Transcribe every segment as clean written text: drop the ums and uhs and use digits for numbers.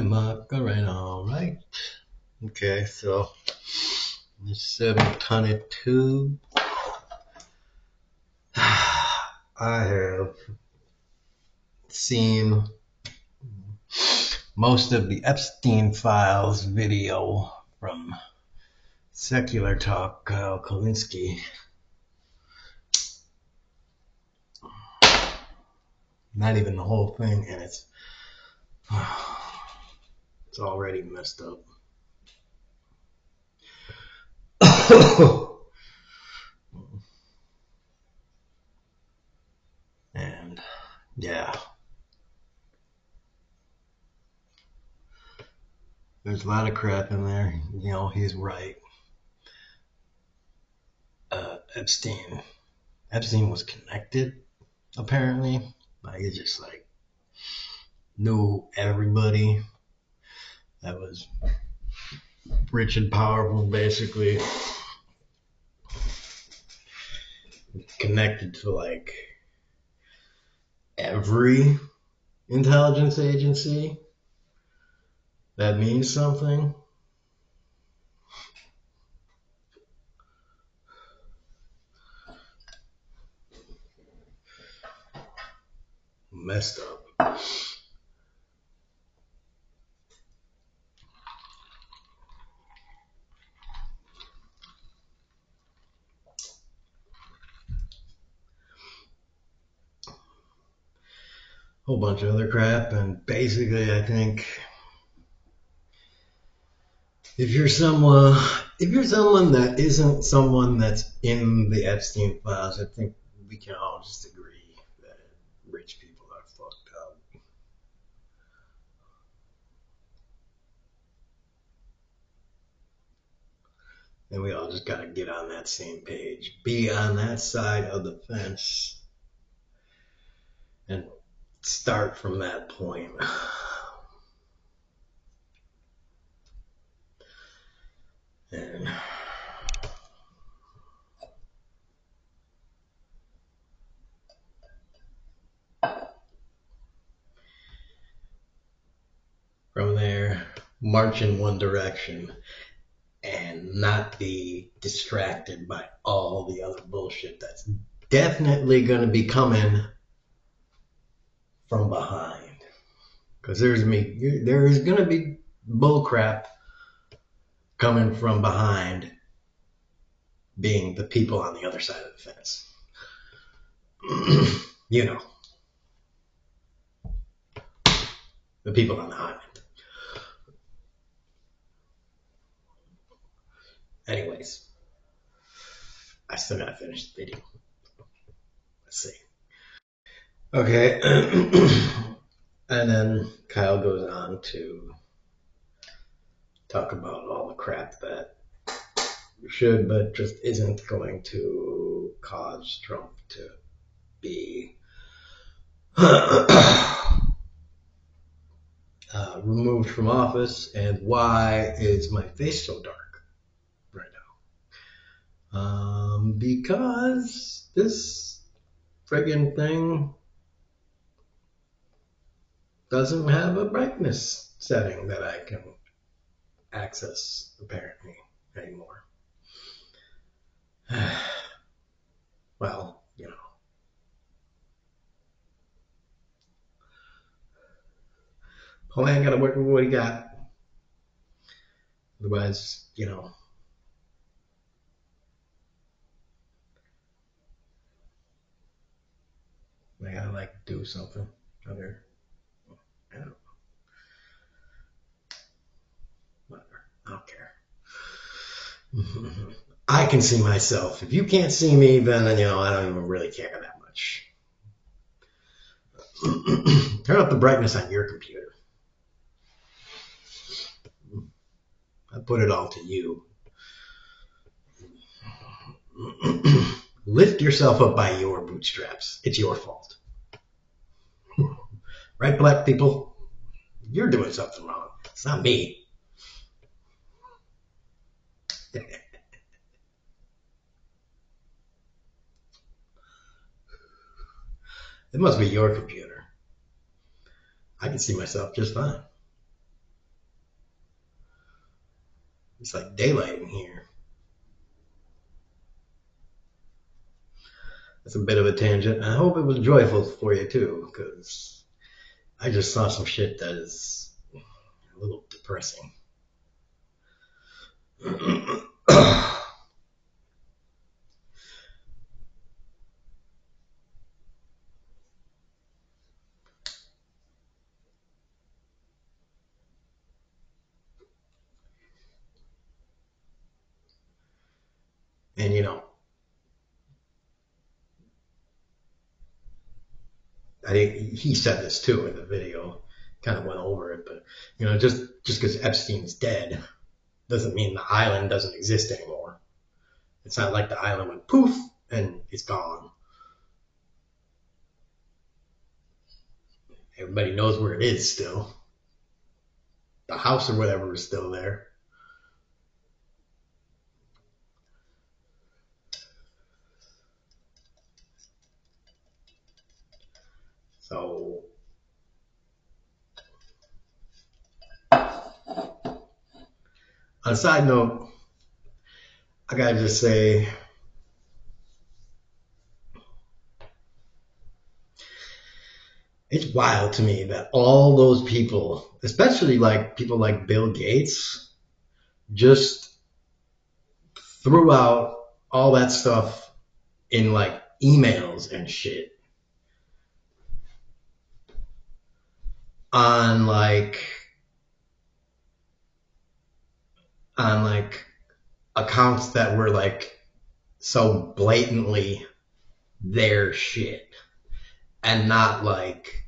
Macarena, all right. Okay, so the 722. I have seen most of the Epstein Files video from Secular Talk, Kyle Kalinske. Not even the whole thing, and it's already messed up. And yeah, there's a lot of crap in there. You know, he's right. Epstein. Epstein was connected, apparently. Like, he just like knew everybody that was rich and powerful, basically. Connected to like every intelligence agency that means something. Messed up. Whole bunch of other crap, and basically, I think if you're someone that isn't someone that's in the Epstein files, I think we can all just agree that rich people are fucked up. And we all just gotta get on that same page, be on that side of the fence, and start from that point. And from there, march in one direction and not be distracted by all the other bullshit that's definitely going to be coming from behind. Because there is going to be bullcrap coming from behind, being the people on the other side of the fence. You know, the people on the island. Anyways, I still gotta finish the video. Let's see. Okay. And then Kyle goes on to talk about all the crap that should but just isn't going to cause Trump to be removed from office, and why is my face so dark right now? Because this friggin' thing doesn't have a brightness setting that I can access apparently anymore. Well, you know. Plan gotta work with what he got. Otherwise, you know. I gotta like do something other. I don't know. Whatever. I don't care. I can see myself. If you can't see me, then I don't even really care that much. Turn up the brightness on your computer. I put it all to you. Lift yourself up by your bootstraps. It's your fault. Right, black people? You're doing something wrong. It's not me. It must be your computer. I can see myself just fine. It's like daylight in here. That's a bit of a tangent. I hope it was joyful for you too, because I just saw some shit that is a little depressing. And I think he said this too in the video, kind of went over it, but just because Epstein's dead doesn't mean the island doesn't exist anymore. It's not like the island went poof and it's gone. Everybody knows where it is still. The house or whatever is still there. So, on a side note, I gotta just say, it's wild to me that all those people, especially like people like Bill Gates, just threw out all that stuff in like emails and shit on like accounts that were like so blatantly their shit, and not like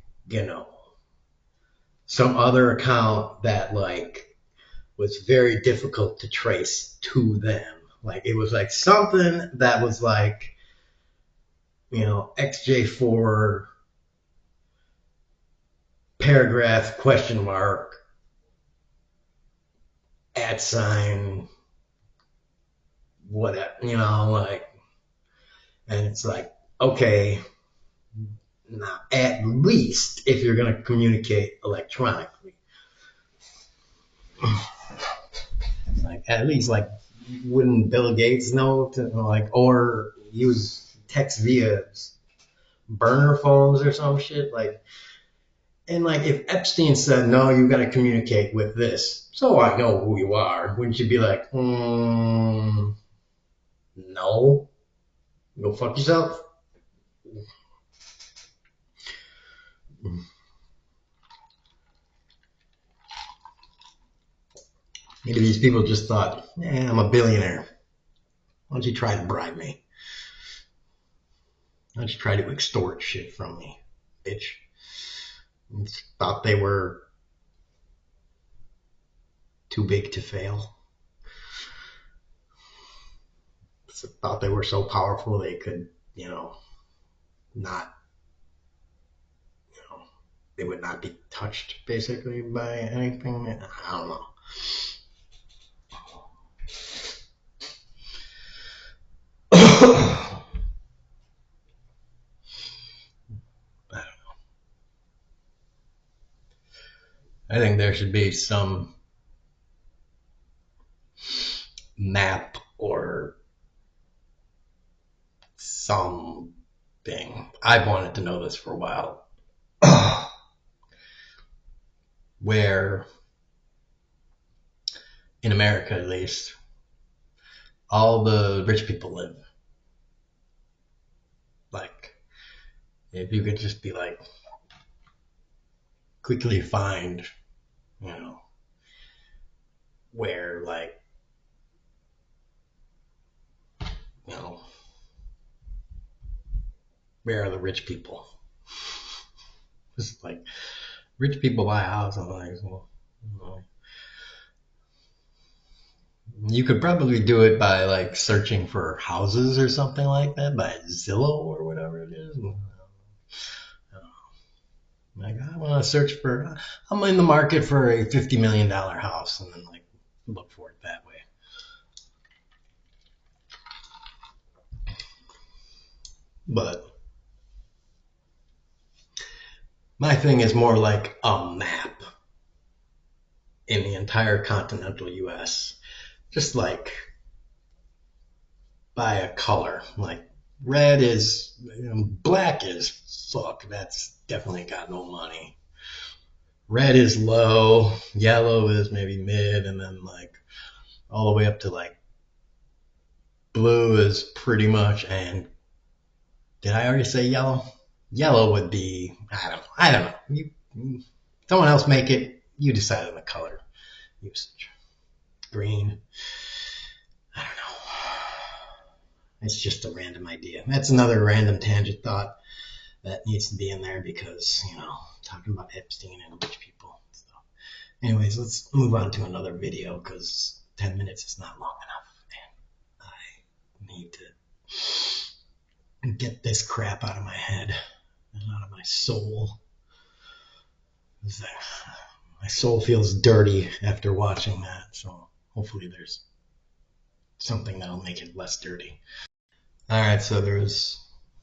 some other account that like was very difficult to trace to them. Like it was like something that was like XJ4 paragraph question mark @ whatever, like, and it's like, okay, now at least if you're going to communicate electronically, like at least like wouldn't Bill Gates know to like, or use text via burner phones or some shit like. And like if Epstein said, no, you got to communicate with this so I know who you are, wouldn't you be like, no, go fuck yourself? Maybe these people just thought, I'm a billionaire. Why don't you try to bribe me? Why don't you try to extort shit from me, bitch? Thought they were too big to fail. Thought they were so powerful they could, not, they would not be touched basically by anything. I don't know. I don't know. I think there should be some map or something. I've wanted to know this for a while. Where, in America at least, all the rich people live. Like, if you could just be like, quickly find, where like, where are the rich people? Just like, rich people buy a house. I'm like, well, you could probably do it by like searching for houses or something like that, by Zillow or whatever it is. Like, I want to search for, I'm in the market for a $50 million house, and then like look for it that way. But my thing is more like a map in the entire continental US just like by a color. Like red is, black is fuck. That's definitely got no money. Red is low, yellow is maybe mid, and then like all the way up to like blue is pretty much. And did I already say yellow? Yellow would be, I don't know. Someone else make it. You decide on the color usage. Green. I don't know. It's just a random idea. That's another random tangent thought that needs to be in there because, talking about Epstein and rich people and stuff. Anyways, let's move on to another video because 10 minutes is not long enough. And I need to get this crap out of my head and out of my soul. My soul feels dirty after watching that, so hopefully there's something that'll make it less dirty. Alright, so there was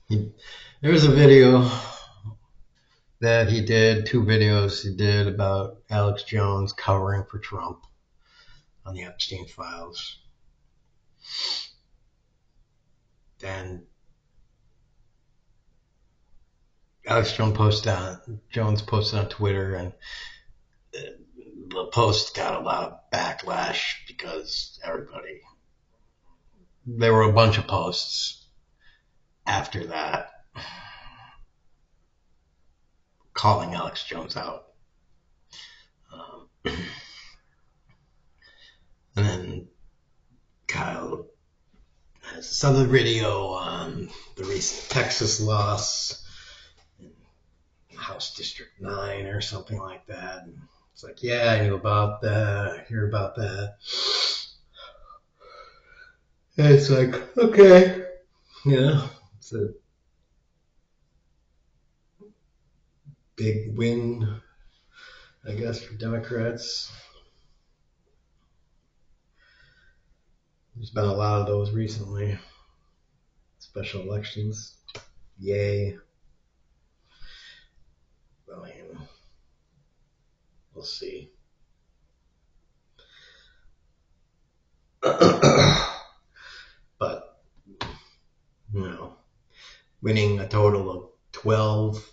a video that he did, 2 videos he did about Alex Jones covering for Trump on the Epstein files. And Alex Jones posted on Twitter, and the post got a lot of backlash because there were a bunch of posts after that calling Alex Jones out. And then Kyle has this other video on the recent Texas loss in House District 9 or something like that. And it's like, yeah, I knew about that. I hear about that. And it's like, okay. Yeah, it's a big win, I guess, for Democrats. There's been a lot of those recently. Special elections. Yay. I mean, we'll see. But, winning a total of 12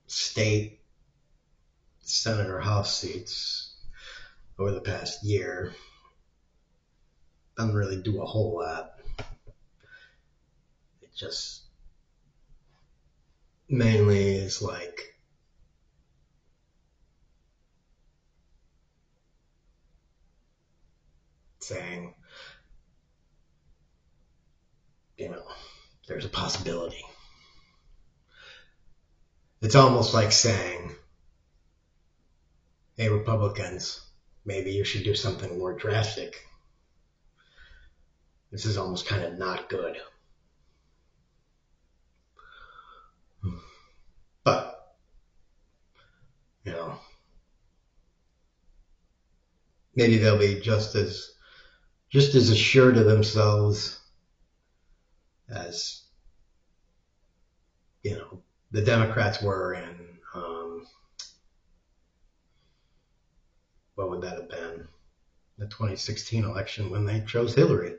state Senate or House seats over the past year doesn't really do a whole lot. It just mainly is like saying, there's a possibility. It's almost like saying, hey, Republicans, maybe you should do something more drastic. This is almost kind of not good. But, maybe they'll be just as assured of themselves as, the Democrats were in, what would that have been? The 2016 election when they chose Hillary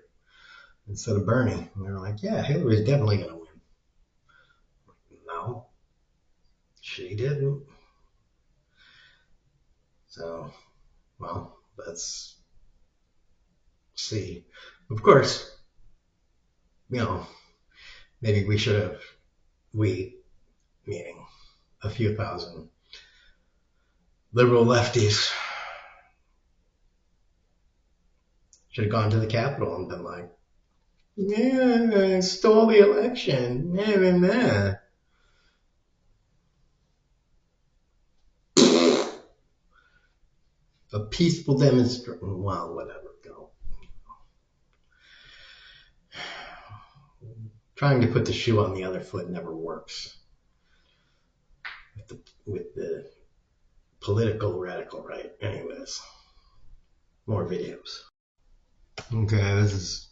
instead of Bernie. And they were like, yeah, Hillary's definitely going to win. No, she didn't. So, well, let's see. Of course, maybe we should have, meaning a few thousand liberal lefties, should have gone to the Capitol and been like, yeah, I stole the election. Nah. A peaceful demonstration. Well, whatever. Go. Trying to put the shoe on the other foot never works. With the political radical right. Anyways, more videos. Okay, this is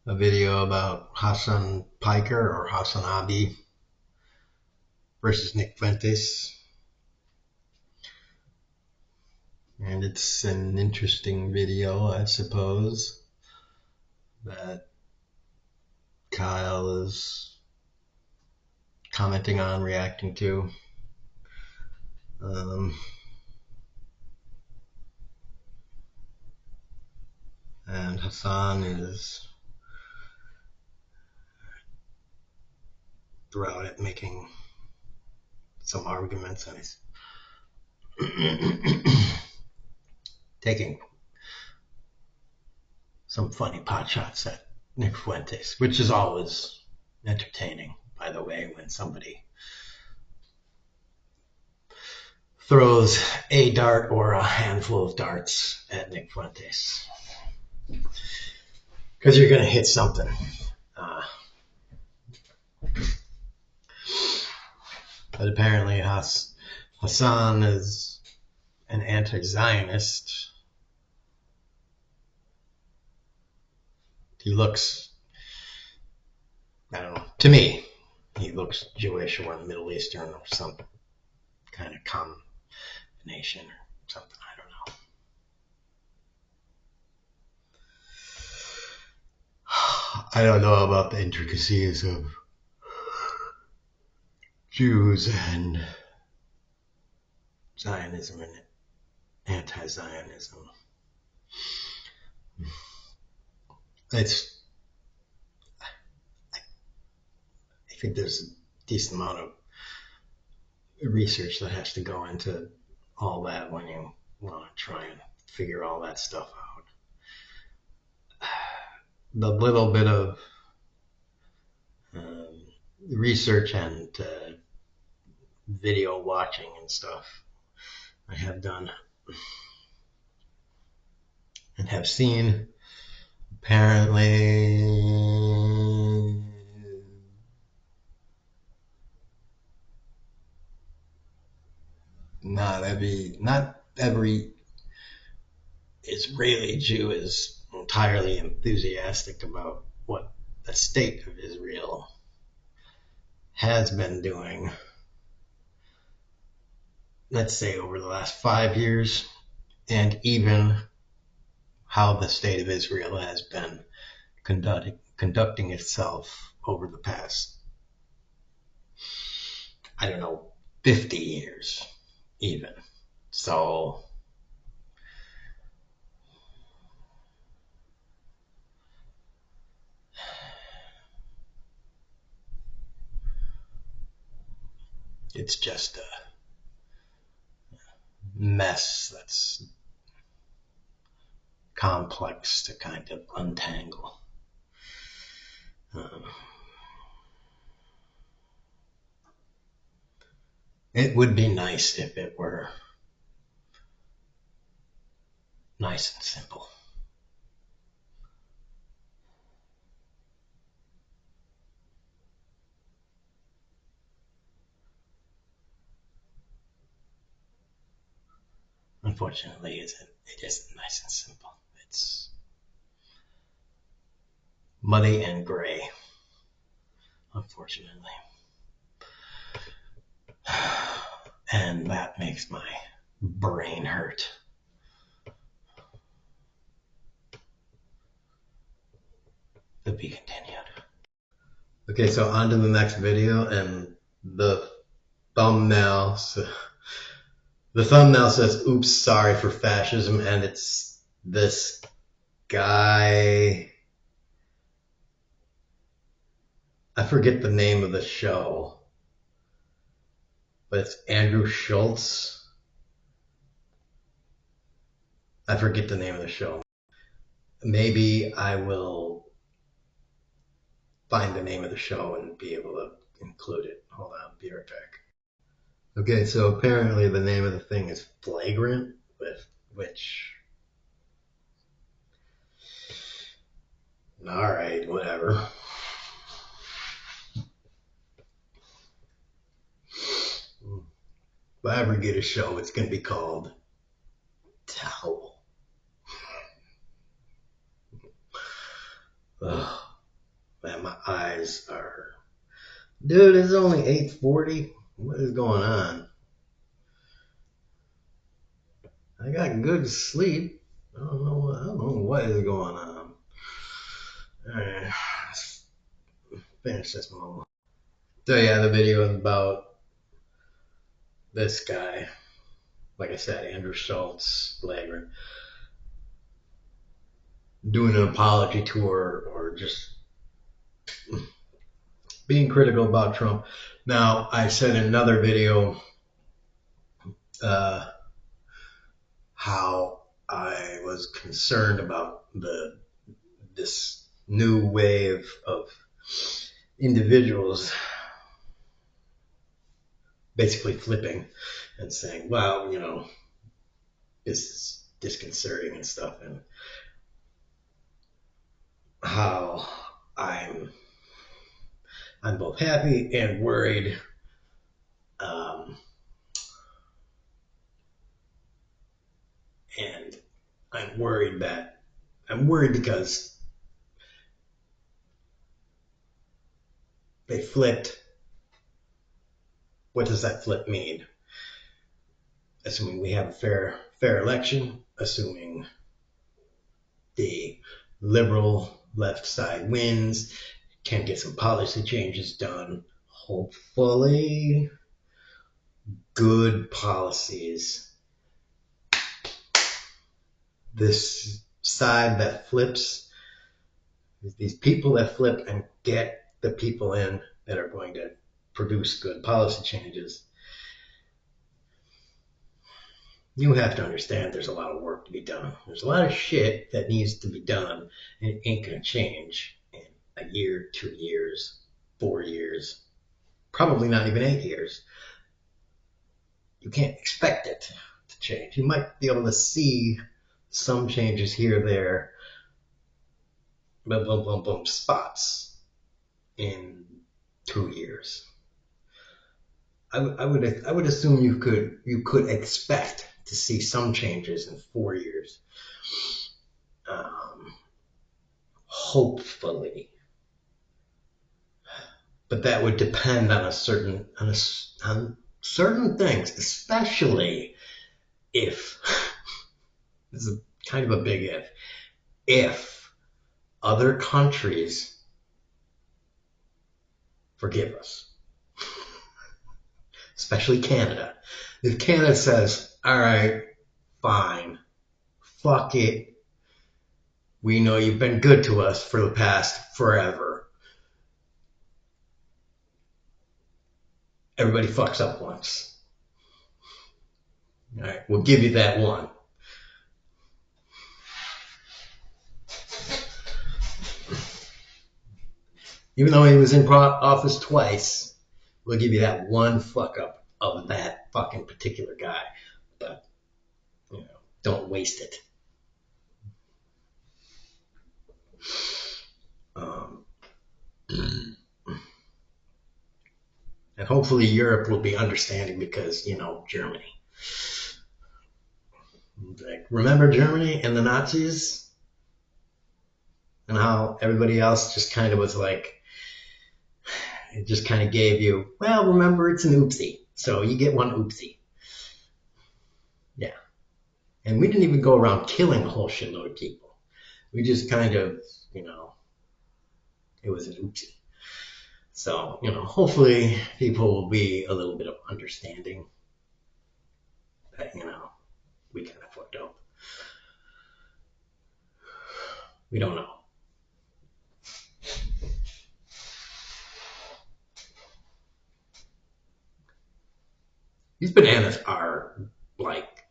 a video about Hassan Piker or Hassan Abi versus Nick Fuentes. And And it's an interesting video, I suppose, that Kyle is commenting on, reacting to. And Hassan is throughout it making some arguments, and he's taking some funny pot shots at Nick Fuentes, which is always entertaining, by the way, when somebody throws a dart or a handful of darts at Nick Fuentes. Because you're going to hit something. But apparently Hassan is an anti-Zionist. He looks, I don't know, to me, he looks Jewish or Middle Eastern or some kind of combination or something. I don't know. I don't know about the intricacies of Jews and Zionism and anti-Zionism. I think there's a decent amount of research that has to go into all that when you want to try and figure all that stuff out. The little bit of research and video watching and stuff I have done and have seen, apparently not every Israeli Jew is entirely enthusiastic about what the state of Israel has been doing, let's say, over the last 5 years, and even how the state of Israel has been conducting itself over the past, 50 years even. So it's just a mess that's complex to kind of untangle. It would be nice if it were nice and simple. Unfortunately, it isn't nice and simple. It's muddy and gray, unfortunately. And that makes my brain hurt. To be continued. Okay, so on to the next video, and the thumbnail says, "Oops, sorry for fascism," and it's this guy. I forget the name of the show, but it's Andrew Schulz. I forget the name of the show. Maybe I will find the name of the show and be able to include it. Hold on, be right back. Okay, so apparently the name of the thing is Flagrant, which... Alright, whatever. If I ever get a show, it's going to be called Towel. Ugh, man, my eyes are... Dude, it's only 8:40. What is going on? I got good sleep. I don't know what is going on. Alright, let's finish this moment. So yeah, the video is about this guy. Like I said, Andrew Schultz, Blagrant, doing an apology tour or just being critical about Trump. Now, I said in another video how I was concerned about this new wave of individuals basically flipping and saying, well, this is disconcerting and stuff, and how I'm both happy and worried. And I'm worried because they flipped. What does that flip mean? Assuming we have a fair election, assuming the liberal left side wins, can get some policy changes done. Hopefully, good policies. This side that flips, these people that flip and get the people in that are going to produce good policy changes. You have to understand there's a lot of work to be done. There's a lot of shit that needs to be done, and it ain't going to change in a year, 2 years, 4 years, probably not even 8 years. You can't expect it to change. You might be able to see some changes here or there, spots in 2 years. I would assume you could expect to see some changes in 4 years. Hopefully, but that would depend on certain things, especially if this is kind of a big if other countries forgive us, especially Canada. If Canada says, all right, fine, fuck it, we know you've been good to us for the past forever. Everybody fucks up once. All right, we'll give you that one. Even though he was in office twice, we'll give you that one fuck up of that fucking particular guy. But, don't waste it. And hopefully Europe will be understanding because, Germany. Like, remember Germany and the Nazis? And how everybody else just kind of was like, it just kind of gave you, well, remember, it's an oopsie. So you get one oopsie. Yeah. And we didn't even go around killing a whole shitload of people. We just kind of, it was an oopsie. So, hopefully people will be a little bit of understanding that, we kind of fucked up. We don't know. These bananas are, like,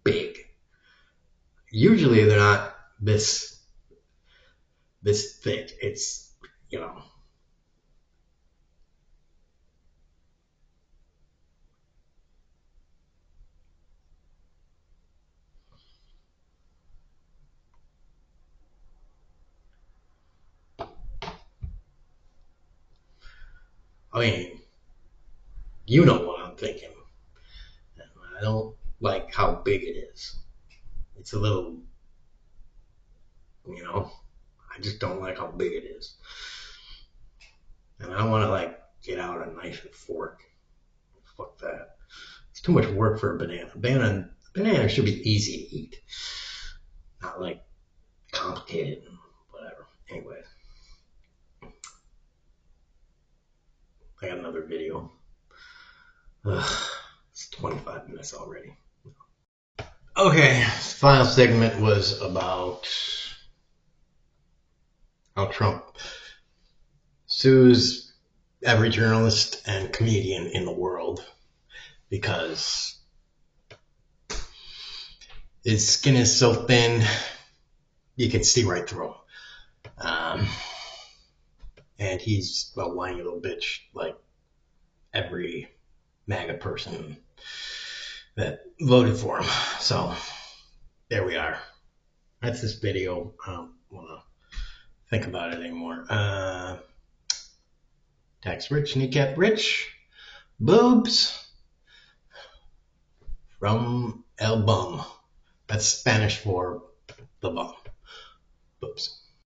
big. Usually they're not this thick. It's, I mean, you know what I'm thinking. I don't like how big it is. It's a little, I just don't like how big it is. And I want to, like, get out a knife and fork. Fuck that. It's too much work for a banana. Banana should be easy to eat, not like complicated and whatever. Anyway, I got another video. Ugh, it's 25 minutes already. Okay, final segment was about how Trump sues every journalist and comedian in the world because his skin is so thin you can see right through him. And he's a whiny little bitch like every MAGA person that voted for him. So there we are. That's this video. I don't want to think about it anymore. Tax rich, kneecap rich, boobs from el bum. That's Spanish for the bum.